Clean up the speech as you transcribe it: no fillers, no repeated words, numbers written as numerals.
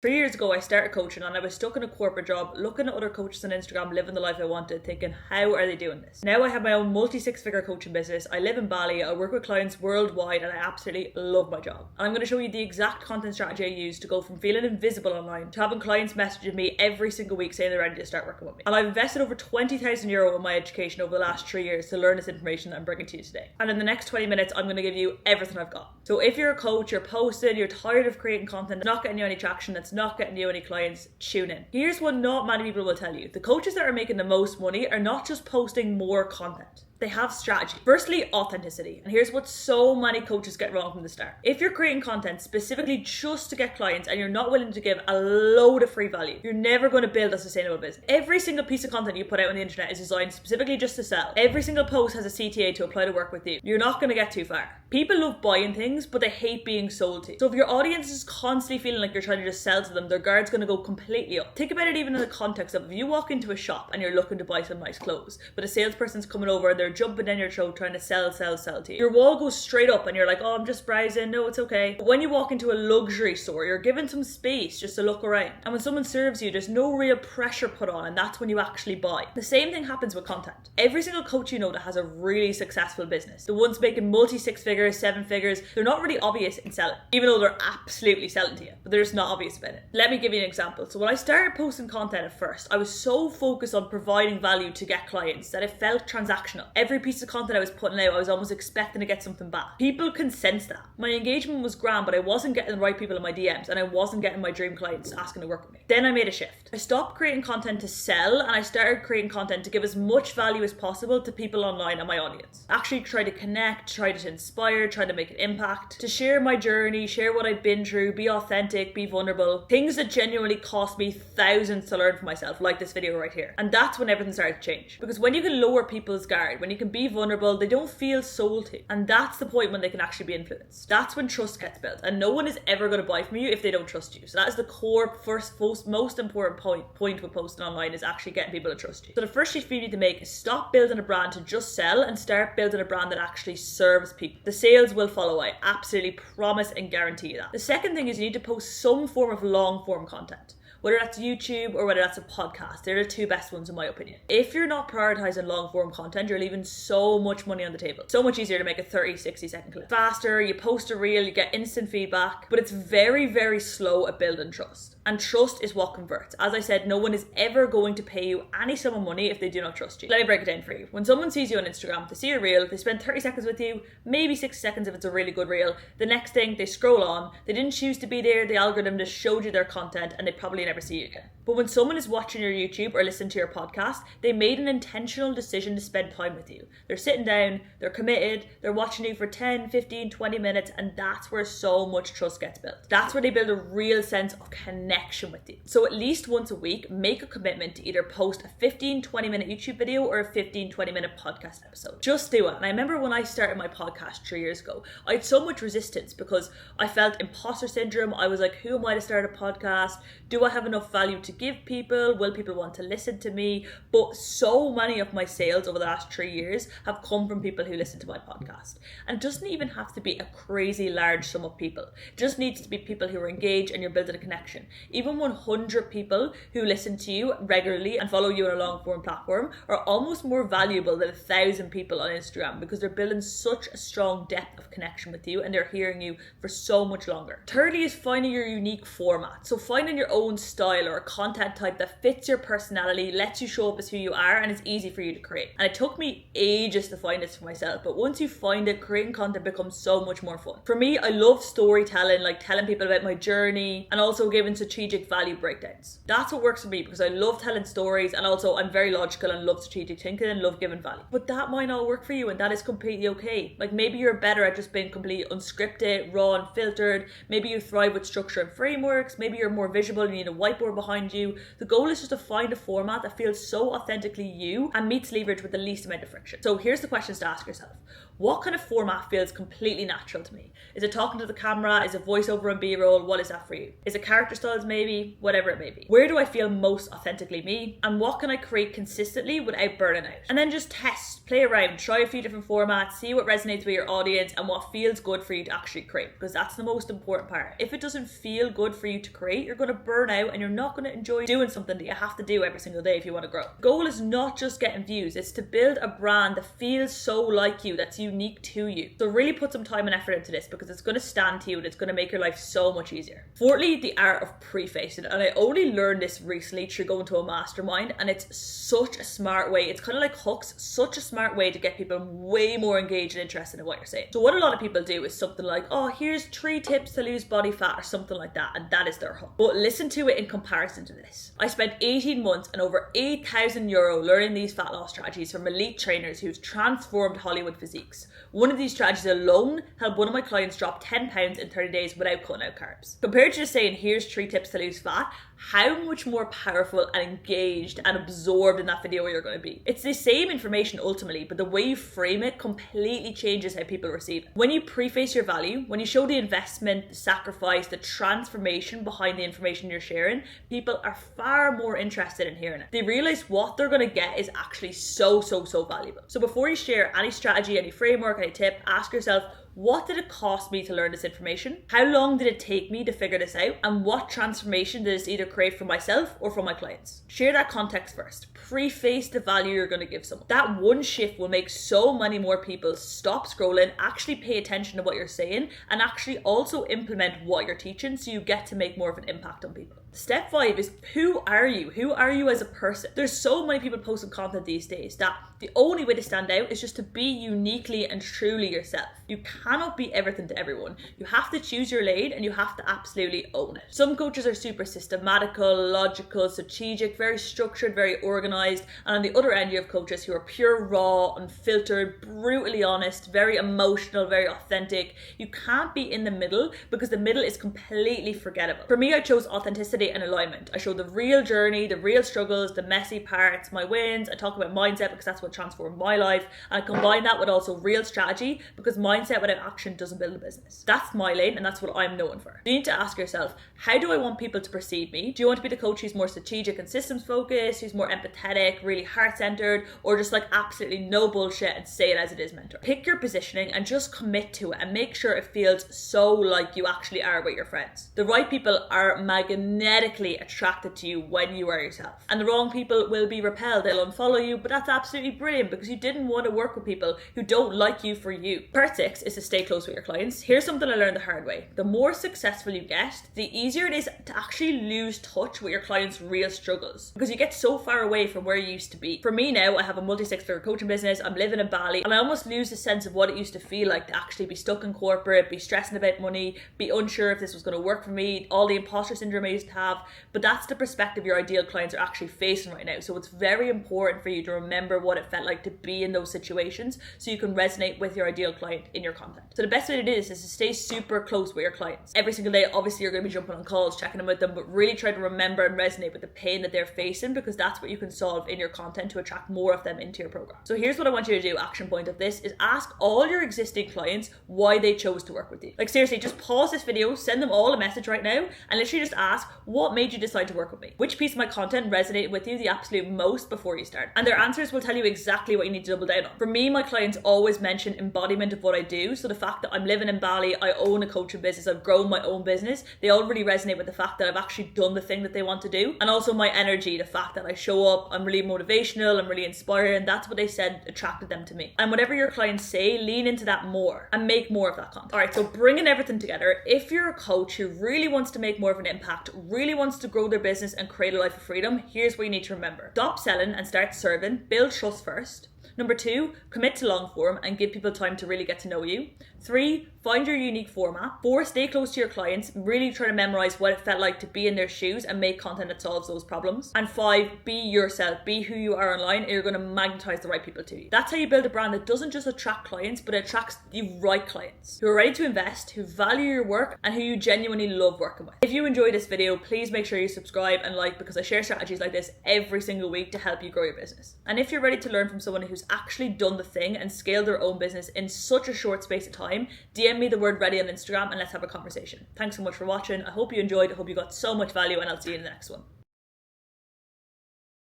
3 years ago, I started coaching and I was stuck in a corporate job, looking at other coaches on Instagram living the life I wanted, thinking, how are they doing this? Now I have my own multi-six-figure coaching business. I live in Bali, I work with clients worldwide, and I absolutely love my job. And I'm going to show you the exact content strategy I use to go from feeling invisible online to having clients messaging me every single week saying they're ready to start working with me. And I've invested over €20,000 in my education over the last 3 years to learn this information that I'm bringing to you today. And in the next 20 minutes, I'm going to give you everything I've got. So if you're a coach, you're posting, you're tired of creating content, not getting you any traction, that's not getting you any clients, tune in. Here's what not many people will tell you. The coaches that are making the most money are not just posting more content. They have strategy. Firstly, authenticity. And here's what so many coaches get wrong from the start. If you're creating content specifically just to get clients and you're not willing to give a load of free value, you're never going to build a sustainable business. Every single piece of content you put out on the internet is designed specifically just to sell. Every single post has a CTA to apply to work with you. You're not going to get too far. People love buying things, but they hate being sold to. So if your audience is constantly feeling like you're trying to just sell to them, their guard's going to go completely up. Think about it even in the context of if you walk into a shop and you're looking to buy some nice clothes, but a salesperson's coming over and they're jumping down your throat trying to sell to you. Your wall goes straight up and you're like, oh, I'm just browsing. No, it's okay. But when you walk into a luxury store, you're given some space just to look around. And when someone serves you, there's no real pressure put on, and that's when you actually buy. The same thing happens with content. Every single coach you know that has a really successful business, the ones making multi-six figures, 7 figures, they're not really obvious in selling, even though they're absolutely selling to you, but they're just not obvious about it. Let me give you an example. So when I started posting content at first, I was so focused on providing value to get clients that it felt transactional. Every piece of content I was putting out, I was almost expecting to get something back. People can sense that. My engagement was grand, but I wasn't getting the right people in my DMs, and I wasn't getting my dream clients asking to work with me. Then I made a shift. I stopped creating content to sell, and I started creating content to give as much value as possible to people online and my audience. Actually try to connect, try to inspire, try to make an impact, to share my journey, share what I've been through, be authentic, be vulnerable. Things that genuinely cost me thousands to learn for myself, like this video right here. And that's when everything started to change. Because when you can lower people's guard, when you can be vulnerable, they don't feel sold to. And that's the point when they can actually be influenced. That's when trust gets built. And no one is ever going to buy from you if they don't trust you. So that is the core, most important point with posting online, is actually getting people to trust you. So the first shift you need to make is stop building a brand to just sell and start building a brand that actually serves people. The sales will follow. I absolutely promise and guarantee you that. The second thing is you need to post some form of long form content. Whether that's YouTube or whether that's a podcast, they're the two best ones in my opinion. If you're not prioritizing long form content, you're leaving so much money on the table. So much easier to make a 30, 60-second clip. Faster, you post a reel, you get instant feedback, but it's very, very slow at building trust. And trust is what converts. As I said, no one is ever going to pay you any sum of money if they do not trust you. Let me break it down for you. When someone sees you on Instagram, they see a reel, they spend 30 seconds with you, maybe 60 seconds if it's a really good reel. The next thing, they scroll on, they didn't choose to be there, the algorithm just showed you their content, and they probably never see you again. But when someone is watching your YouTube or listening to your podcast, they made an intentional decision to spend time with you. They're sitting down, they're committed, they're watching you for 10, 15, 20 minutes, and that's where so much trust gets built. That's where they build a real sense of connection with you. So at least once a week, make a commitment to either post a 15, 20-minute YouTube video or a 15, 20-minute podcast episode. Just do it. And I remember when I started my podcast 3 years ago, I had so much resistance because I felt imposter syndrome. I was like, who am I to start a podcast? Do I have enough value to give people? Will people want to listen to me? But so many of my sales over the last 3 years have come from people who listen to my podcast. And it doesn't even have to be a crazy large sum of people. It just needs to be people who are engaged and you're building a connection. Even 100 people who listen to you regularly and follow you on a long form platform are almost more valuable than 1,000 people on Instagram, because they're building such a strong depth of connection with you and they're hearing you for so much longer. Thirdly is finding your unique format. So finding your own style or a content type that fits your personality, lets you show up as who you are, and is easy for you to create. And it took me ages to find this for myself, but once you find it, creating content becomes so much more fun. For me, I love storytelling, like telling people about my journey and also giving strategic value breakdowns. That's what works for me, because I love telling stories, and also I'm very logical and love strategic thinking and love giving value. But that might not work for you, and that is completely okay. Like maybe you're better at just being completely unscripted, raw and filtered. Maybe you thrive with structure and frameworks. Maybe you're more visual and you need a whiteboard behind you. you. The goal is just to find a format that feels so authentically you and meets leverage with the least amount of friction. So here's the questions to ask yourself. What kind of format feels completely natural to me? Is it talking to the camera? Is it voiceover and B-roll? What is that for you? Is it character styles maybe? Whatever it may be. Where do I feel most authentically me? And what can I create consistently without burning out? And then just test, play around, try a few different formats, see what resonates with your audience and what feels good for you to actually create, because that's the most important part. If it doesn't feel good for you to create, you're going to burn out and you're not going to enjoy doing something that you have to do every single day if you want to grow. The goal is not just getting views, it's to build a brand that feels so like you, that's unique to you. So really put some time and effort into this, because it's going to stand to you and it's going to make your life so much easier. Fourthly, the art of prefacing. And I only learned this recently through going to a mastermind, and it's such a smart way. It's kind of like hooks, such a smart way to get people way more engaged and interested in what you're saying. So what a lot of people do is something like, oh, here's 3 tips to lose body fat or something like that, and that is their hook. But listen to it in comparison to this. I spent 18 months and over €8,000 learning these fat loss strategies from elite trainers who've transformed Hollywood physiques. One of these strategies alone helped one of my clients drop 10 pounds in 30 days without cutting out carbs. Compared to just saying, here's 3 tips to lose fat, how much more powerful and engaged and absorbed in that video you're going to be. It's the same information ultimately, but the way you frame it completely changes how people receive it. When you preface your value, when you show the investment, the sacrifice, the transformation behind the information you're sharing, people are far more interested in hearing it. They realize what they're going to get is actually so valuable. So before you share any strategy, any framework, any tip, ask yourself, what did it cost me to learn this information? How long did it take me to figure this out? And what transformation did this either create for myself or for my clients? Share that context first. Preface the value you're going to give someone. That one shift will make so many more people stop scrolling, actually pay attention to what you're saying, and actually also implement what you're teaching, so you get to make more of an impact on people. Step 5 is, who are you? Who are you as a person? There's so many people posting content these days that the only way to stand out is just to be uniquely and truly yourself. You cannot be everything to everyone. You have to choose your lane and you have to absolutely own it. Some coaches are super systematical, logical, strategic, very structured, very organized. And on the other end, you have coaches who are pure, raw, unfiltered, brutally honest, very emotional, very authentic. You can't be in the middle, because the middle is completely forgettable. For me, I chose authenticity and alignment. I show the real journey, the real struggles, the messy parts, my wins. I talk about mindset because that's what transformed my life. And I combine that with also real strategy, because mindset without action doesn't build a business. That's my lane and that's what I'm known for. You need to ask yourself, how do I want people to perceive me? Do you want to be the coach who's more strategic and systems focused, who's more empathetic, really heart-centered, or just like absolutely no bullshit and say it as it is mentor? Pick your positioning and just commit to it and make sure it feels so like you actually are with your friends. The right people are magnetically attracted to you when you are yourself, and the wrong people will be repelled. They'll unfollow you, but that's absolutely brilliant, because you didn't want to work with people who don't like you for you. Part 6 is to stay close with your clients. Here's something I learned the hard way. The more successful you get, the easier it is to actually lose touch with your clients' real struggles, because you get so far away from where you used to be. For me now, I have a multi-6-figure coaching business, I'm living in Bali, and I almost lose the sense of what it used to feel like to actually be stuck in corporate, be stressing about money, be unsure if this was going to work for me, all the imposter syndrome I used to have. But that's the perspective your ideal clients are actually facing right now. So it's very important for you to remember what it felt like to be in those situations, so you can resonate with your ideal client in your content. So the best way to do this is to stay super close with your clients. Every single day, obviously you're going to be jumping on calls, checking in with them, but really try to remember and resonate with the pain that they're facing, because that's what you can solve in your content to attract more of them into your program. So here's what I want you to do. Action point of this is ask all your existing clients why they chose to work with you. Like seriously, just pause this video, send them all a message right now, and literally just ask, what made you decide to work with me? Which piece of my content resonated with you the absolute most before you start? And their answers will tell you exactly what you need to double down on. For me, my clients always mention embodiment of what I do. So the fact that I'm living in Bali, I own a coaching business, I've grown my own business, they all really resonate with the fact that I've actually done the thing that they want to do. And also my energy, the fact that I show up, I'm really motivational, I'm really inspiring. That's what they said attracted them to me. And whatever your clients say, lean into that more and make more of that content. All right, so bringing everything together, if you're a coach who really wants to make more of an impact, really wants to grow their business and create a life of freedom, here's what you need to remember. Stop selling and start serving. Build trust first. Number 2, commit to long form and give people time to really get to know you. 3, find your unique format. 4, stay close to your clients, really try to memorize what it felt like to be in their shoes and make content that solves those problems. And 5, be yourself, be who you are online, and you're going to magnetize the right people to you. That's how you build a brand that doesn't just attract clients, but attracts the right clients who are ready to invest, who value your work, and who you genuinely love working with. If you enjoyed this video, please make sure you subscribe and like, because I share strategies like this every single week to help you grow your business. And if you're ready to learn from someone who's actually done the thing and scaled their own business in such a short space of time, DM me the word ready on Instagram and let's have a conversation. Thanks so much for watching. I hope you enjoyed. I hope you got so much value, and I'll see you in the next one.